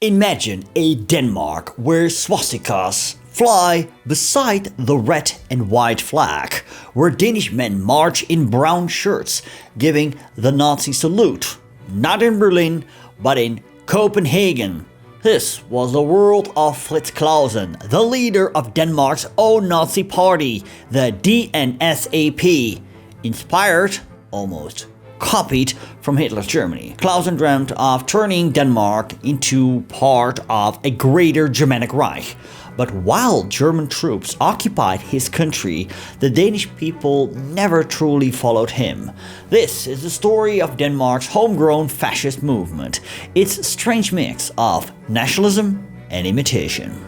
Imagine a Denmark where swastikas fly beside the red and white flag, where Danish men march in brown shirts, giving the Nazi salute, not in Berlin, but in Copenhagen. This was the world of Frits Clausen, the leader of Denmark's own Nazi party, the DNSAP, inspired, almost copied from Hitler's Germany. Clausen dreamt of turning Denmark into part of a greater Germanic Reich. But while German troops occupied his country, the Danish people never truly followed him. This is the story of Denmark's homegrown fascist movement, its strange mix of nationalism and imitation.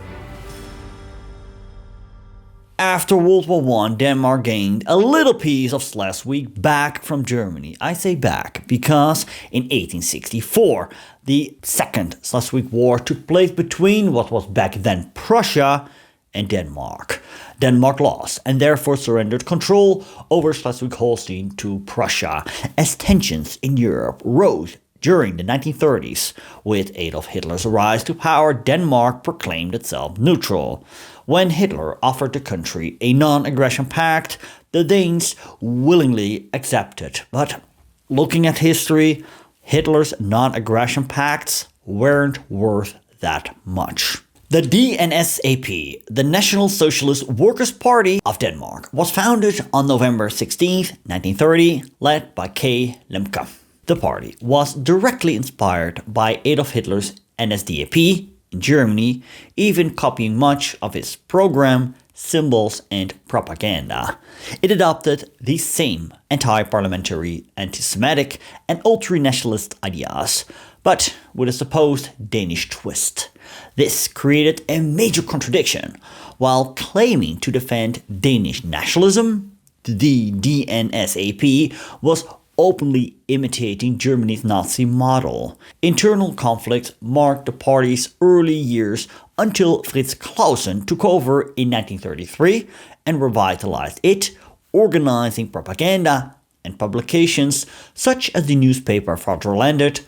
After World War I, Denmark gained a little piece of Schleswig back from Germany. I say back because in 1864, the Second Schleswig War took place between what was back then Prussia and Denmark. Denmark lost and therefore surrendered control over Schleswig-Holstein to Prussia as tensions in Europe rose during the 1930s. With Adolf Hitler's rise to power, Denmark proclaimed itself neutral. When Hitler offered the country a non-aggression pact, the Danes willingly accepted. But looking at history, Hitler's non-aggression pacts weren't worth that much. The DNSAP, the National Socialist Workers' Party of Denmark, was founded on November 16, 1930, led by K. Lemke. The party was directly inspired by Adolf Hitler's NSDAP in Germany, even copying much of his program, symbols, and propaganda. It adopted the same anti-parliamentary, anti-Semitic, and ultra-nationalist ideas, but with a supposed Danish twist. This created a major contradiction. While claiming to defend Danish nationalism, the DNSAP was openly imitating Germany's Nazi model. Internal conflicts marked the party's early years until Frits Clausen took over in 1933 and revitalized it, organizing propaganda and publications such as the newspaper Fatherland,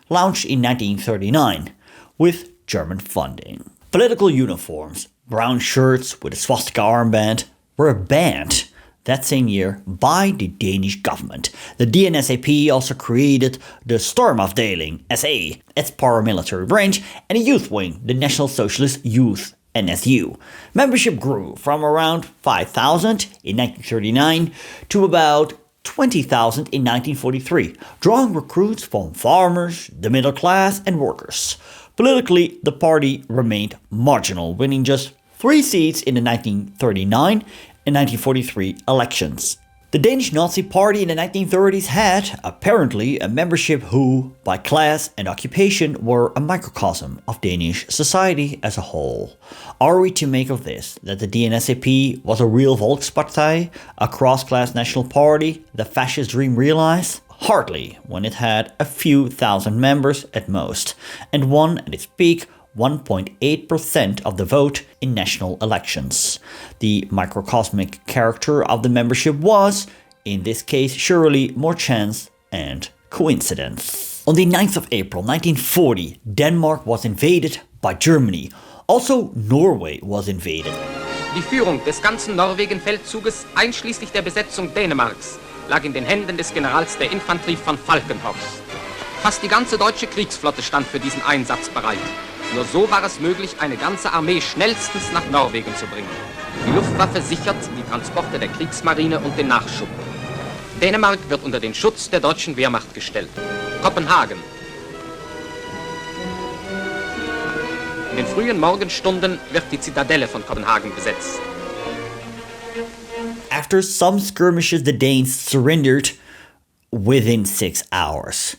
launched in 1939 with German funding. Political uniforms, brown shirts with a swastika armband, were banned that same year by the Danish government. The DNSAP also created the Stormafdeling SA, its paramilitary branch, and a youth wing, the National Socialist Youth NSU. Membership grew from around 5,000 in 1939 to about 20,000 in 1943, drawing recruits from farmers, the middle class, and workers. Politically, the party remained marginal, winning just 3 seats in the 1939 and 1943 elections. The Danish Nazi Party in the 1930s had, apparently, a membership who, by class and occupation, were a microcosm of Danish society as a whole. Are we to make of this that the DNSAP was a real Volkspartei, a cross-class national party the fascist dream realized? Hardly, when it had a few thousand members at most, and won at its peak 1.8% of the vote in national elections. The microcosmic character of the membership was, in this case, surely more chance and coincidence. On the 9th of April 1940, Denmark was invaded by Germany. Also, Norway was invaded. Die Führung des ganzen Norwegen-Feldzuges, einschließlich der Besetzung Dänemarks, lag in den Händen des Generals der Infanterie von Falkenhorst. Fast die ganze deutsche Kriegsflotte stand für diesen Einsatz bereit. Nur so war es möglich, eine ganze Armee schnellstens nach Norwegen zu bringen. Die Luftwaffe sichert die Transporte der Kriegsmarine und den Nachschub. Dänemark wird unter den Schutz der deutschen Wehrmacht gestellt. Kopenhagen. In den frühen Morgenstunden wird die Zitadelle von Kopenhagen besetzt. After some skirmishes, the Danes surrendered within 6 hours.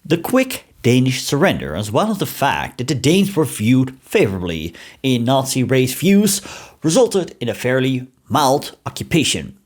The quick Danish surrender, as well as the fact that the Danes were viewed favorably in Nazi race views, resulted in a fairly mild occupation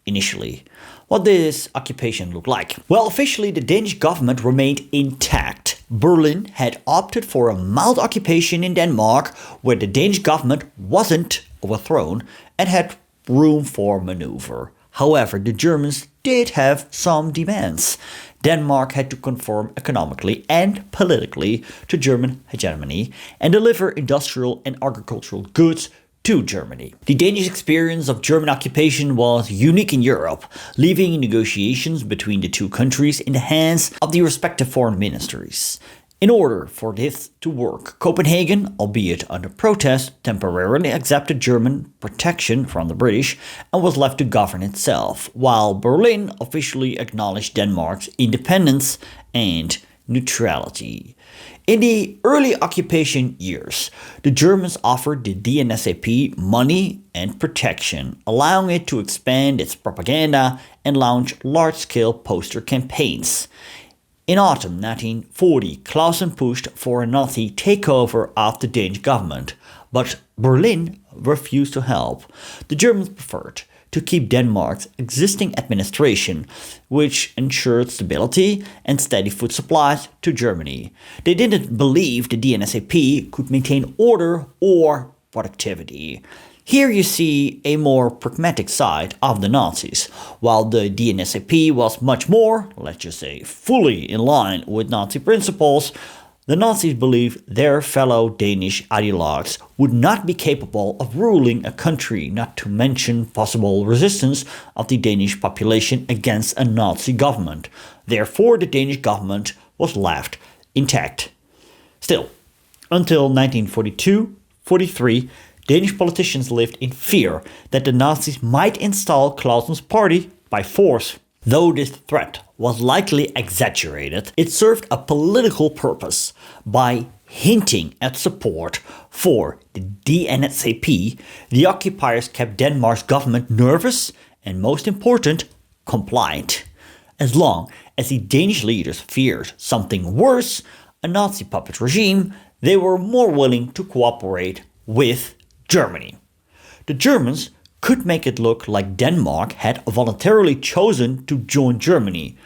initially. What did this occupation look like? Well, officially the Danish government remained intact. Berlin had opted for a mild occupation in Denmark, where the Danish government wasn't overthrown and had room for maneuver. However, the Germans did have some demands. Denmark had to conform economically and politically to German hegemony and deliver industrial and agricultural goods to Germany. The Danish experience of German occupation was unique in Europe, leaving negotiations between the two countries in the hands of the respective foreign ministries. In order for this to work, Copenhagen, albeit under protest, temporarily accepted German protection from the British and was left to govern itself, while Berlin officially acknowledged Denmark's independence and neutrality. In the early occupation years, the Germans offered the DNSAP money and protection, allowing it to expand its propaganda and launch large-scale poster campaigns. In autumn 1940, Clausen pushed for a Nazi takeover of the Danish government, but Berlin refused to help. The Germans preferred to keep Denmark's existing administration, which ensured stability and steady food supplies to Germany. They didn't believe the DNSAP could maintain order or productivity. Here you see a more pragmatic side of the Nazis. While the DNSAP was much more, let's just say, fully in line with Nazi principles, the Nazis believed their fellow Danish ideologues would not be capable of ruling a country, not to mention possible resistance of the Danish population against a Nazi government. Therefore, the Danish government was left intact. Still, until 1942-43, Danish politicians lived in fear that the Nazis might install Clausen's party by force. Though this threat was likely exaggerated, it served a political purpose. By hinting at support for the DNSAP, the occupiers kept Denmark's government nervous and, most important, compliant. As long as the Danish leaders feared something worse, a Nazi puppet regime, they were more willing to cooperate with Germany. The Germans could make it look like Denmark had voluntarily chosen to join Germany.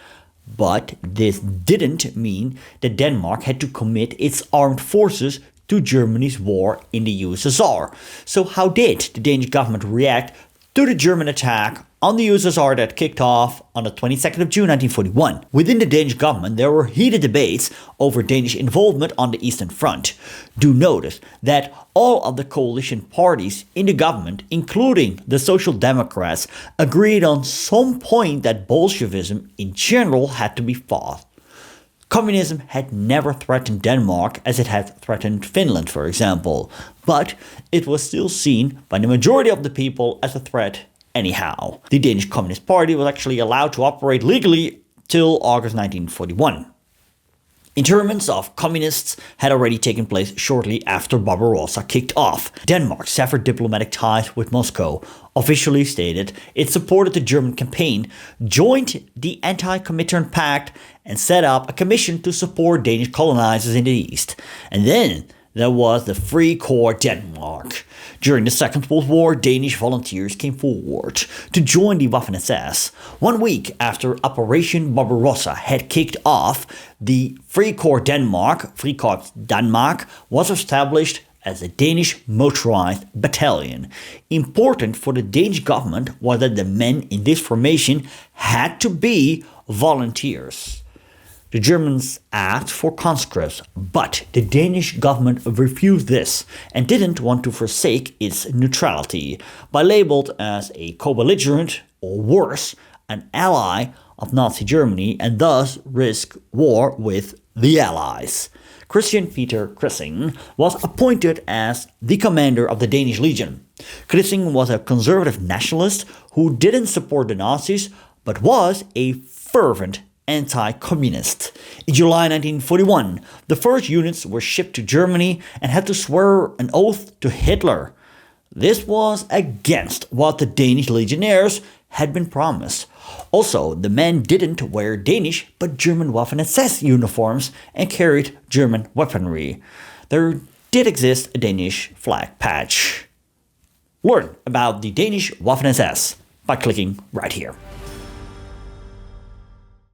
But this didn't mean that Denmark had to commit its armed forces to Germany's war in the USSR. So how did the Danish government react to the German attack on the USSR that kicked off on the 22nd of June 1941? Within the Danish government, there were heated debates over Danish involvement on the Eastern Front. Do notice that all of the coalition parties in the government, including the Social Democrats, agreed on some point that Bolshevism in general had to be fought. Communism had never threatened Denmark as it had threatened Finland, for example, but it was still seen by the majority of the people as a threat anyhow. The Danish Communist Party was actually allowed to operate legally till August 1941. Internments of communists had already taken place shortly after Barbarossa kicked off. Denmark severed diplomatic ties with Moscow, officially stated it supported the German campaign, joined the Anti-Communism Pact, and set up a commission to support Danish colonizers in the East. And then there was the Free Corps Denmark. During the Second World War, Danish volunteers came forward to join the Waffen-SS. 1 week after Operation Barbarossa had kicked off, the Free Corps Denmark, Frikorps Danmark, was established as a Danish motorized battalion. Important for the Danish government was that the men in this formation had to be volunteers. The Germans asked for conscripts, but the Danish government refused this and didn't want to forsake its neutrality by labeled as a co-belligerent, or worse, an ally of Nazi Germany, and thus risk war with the Allies. Christian Peter Crissing was appointed as the commander of the Danish Legion. Crissing was a conservative nationalist who didn't support the Nazis, but was a fervent anti-communist. In July 1941, the first units were shipped to Germany and had to swear an oath to Hitler. This was against what the Danish legionnaires had been promised. Also, the men didn't wear Danish but German Waffen-SS uniforms and carried German weaponry. There did exist a Danish flag patch. Learn about the Danish Waffen-SS by clicking right here.